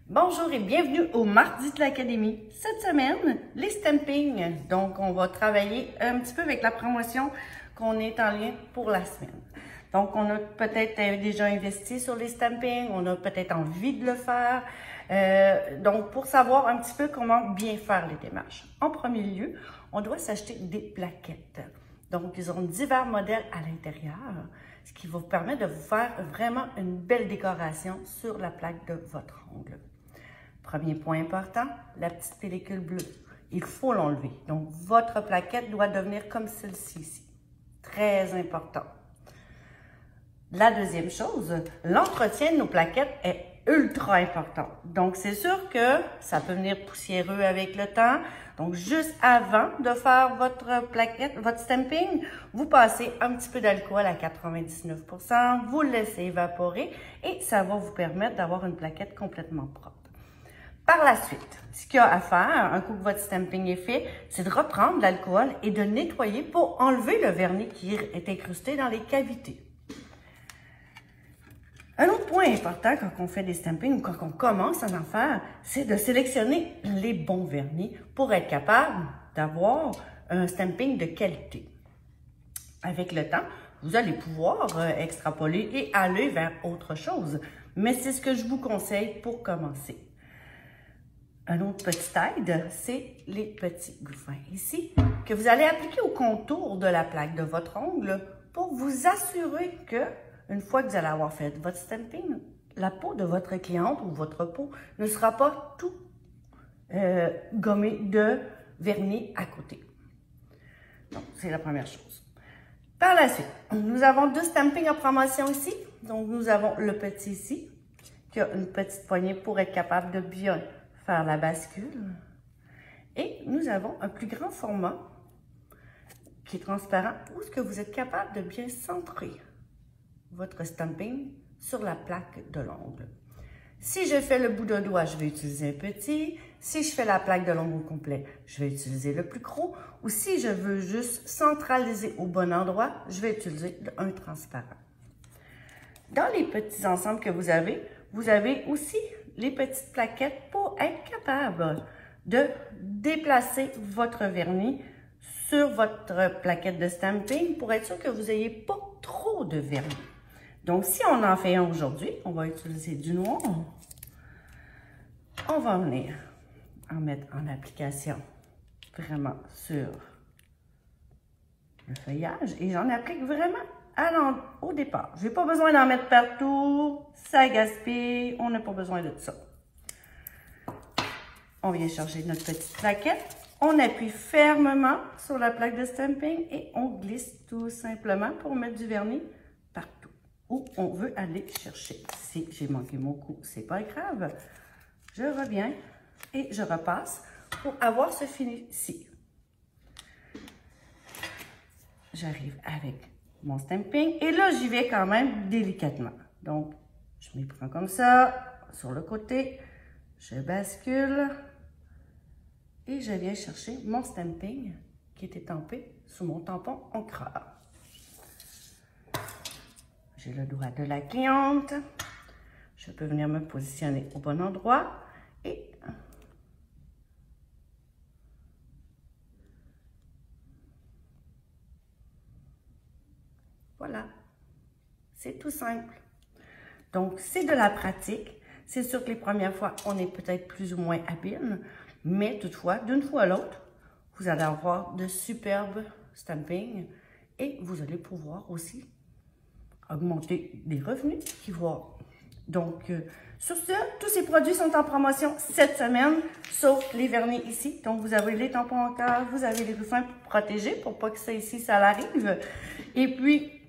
Bonjour et bienvenue au Mardi de l'Académie. Cette semaine, les stampings. Donc, on va travailler un petit peu avec la promotion qu'on est en lien pour la semaine. Donc, on a peut-être déjà investi sur les stampings, on a peut-être envie de le faire. Donc, pour savoir un petit peu comment bien faire les démarches. En premier lieu, on doit s'acheter des plaquettes. Donc, ils ont divers modèles à l'intérieur, ce qui va vous permettre de vous faire vraiment une belle décoration sur la plaque de votre ongle. Premier point important, la petite pellicule bleue. Il faut l'enlever. Donc, votre plaquette doit devenir comme celle-ci ici. Très important. La deuxième chose, l'entretien de nos plaquettes est ultra important. Donc, c'est sûr que ça peut venir poussiéreux avec le temps. Donc, juste avant de faire votre plaquette, votre stamping, vous passez un petit peu d'alcool à 99%, vous le laissez évaporer et ça va vous permettre d'avoir une plaquette complètement propre. Par la suite, ce qu'il y a à faire, un coup que votre stamping est fait, c'est de reprendre l'alcool et de nettoyer pour enlever le vernis qui est incrusté dans les cavités. Un autre point important quand on fait des stampings ou quand on commence à en faire, c'est de sélectionner les bons vernis pour être capable d'avoir un stamping de qualité. Avec le temps, vous allez pouvoir extrapoler et aller vers autre chose. Mais c'est ce que je vous conseille pour commencer. Un autre petit aide, c'est les petits gouffins ici, que vous allez appliquer au contour de la plaque de votre ongle pour vous assurer que, une fois que vous allez avoir fait votre stamping, la peau de votre cliente ou votre peau ne sera pas tout gommée de vernis à côté. Donc, c'est la première chose. Par la suite, nous avons deux stampings en promotion ici. Donc, nous avons le petit ici, qui a une petite poignée pour être capable de bien faire la bascule. Et nous avons un plus grand format qui est transparent où est-ce que vous êtes capable de bien centrer votre stamping sur la plaque de l'ongle. Si je fais le bout d'un doigt, je vais utiliser un petit. Si je fais la plaque de l'ongle au complet, je vais utiliser le plus gros. Ou si je veux juste centraliser au bon endroit, je vais utiliser un transparent. Dans les petits ensembles que vous avez aussi les petites plaquettes pour être capable de déplacer votre vernis sur votre plaquette de stamping pour être sûr que vous n'ayez pas trop de vernis. Donc, si on en fait un aujourd'hui, on va utiliser du noir. On va venir en mettre en application vraiment sur le feuillage et j'en applique vraiment au départ. Je n'ai pas besoin d'en mettre partout, ça gaspille, on n'a pas besoin de ça. On vient charger notre petite plaquette, on appuie fermement sur la plaque de stamping et on glisse tout simplement pour mettre du vernis partout où on veut aller chercher. Si j'ai manqué mon coup, c'est pas grave. Je reviens et je repasse pour avoir ce fini ici. J'arrive avec mon stamping et là, j'y vais quand même délicatement. Donc, je m'y prends comme ça, sur le côté, je bascule et je viens chercher mon stamping qui est étampé sous mon tampon encreur. J'ai le doigt de la cliente. Je peux venir me positionner au bon endroit et voilà. C'est tout simple. Donc, c'est de la pratique. C'est sûr que les premières fois, on est peut-être plus ou moins habile, mais toutefois, d'une fois à l'autre, vous allez avoir de superbes stampings et vous allez pouvoir aussi augmenter les revenus qui vont. Donc, sur ce, tous ces produits sont en promotion cette semaine, sauf les vernis ici. Donc, vous avez les tampons en cœur, vous avez les gouffins pour protéger, pour pas que ça ici, ça l'arrive. Et puis,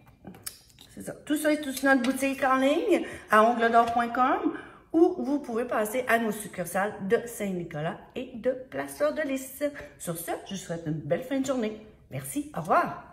c'est ça. Tout ça est sur notre boutique en ligne à ongledor.com où vous pouvez passer à nos succursales de Saint-Nicolas et de Place Fleur de Lys. Sur ce, je vous souhaite une belle fin de journée. Merci, au revoir.